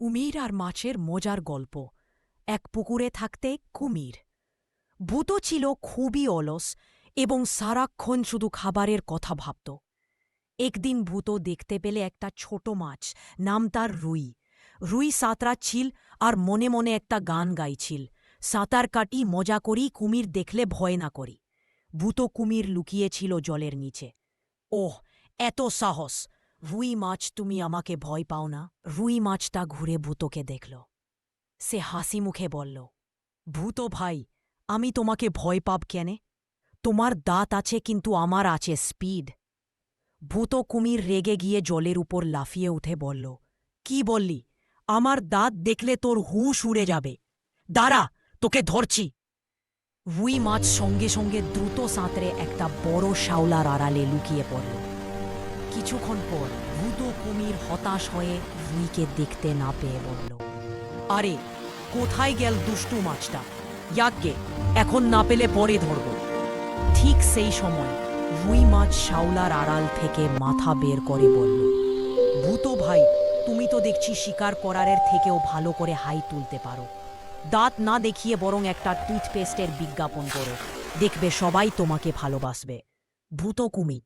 কুমির আর মাছের মজার গল্প। এক পুকুরে থাকতে কুমির। ভূত ছিল খুবই অলস এবং সারাক্ষণ শুধু খাবারের কথা ভাবত। একদিন ভূত দেখতে পেলে একটা ছোট মাছ, নাম তার রুই। রুই সাঁতরাচ্ছিল আর মনে মনে একটা গান গাইছিল, সাঁতার কাটি মজা করি, কুমির দেখলে ভয় না করি। ভূত কুমির লুকিয়েছিল জলের নিচে। ওহ, এত সাহস! রুই মাছ, তুমি আমাকে ভয় পাও না? রুই মাছটা ঘুরে ভূতকে দেখল। সে হাসি মুখে বলল, ভূত ভাই, আমি তোমাকে ভয় পাব কেনে? তোমার দাঁত আছে, কিন্তু আমার আছে স্পিড। ভূত কুমির রেগে গিয়ে জলের উপর লাফিয়ে উঠে বলল, কি বললি? আমার দাঁত দেখলে তোর হুঁশ উড়ে যাবে। দাঁড়া, তোকে ধরছি। রুই মাছ সঙ্গে সঙ্গে দ্রুত সাঁতরে একটা বড় শাওলার আড়ালে লুকিয়ে পড়ল। কিছুক্ষণ পর ভূত কুমির হতাশ হয়ে রুইকে দেখতে না পেয়ে বলল, আরে, কোথায় গেল দুষ্টু মাছটা? ইয়াকগে, এখন না পেলে পরে ধরব। ঠিক সেই সময় রুই মাছ শাওলার আড়াল থেকে মাথা বের করে বলল, ভূত ভাই, তুমি তো দেখছি শিকার করারের থেকেও ভালো করে হাই তুলতে পারো। দাঁত না দেখিয়ে বরং একটা টুথপেস্টের বিজ্ঞাপন করো, দেখবে সবাই তোমাকে ভালোবাসবে। ভূত কুমির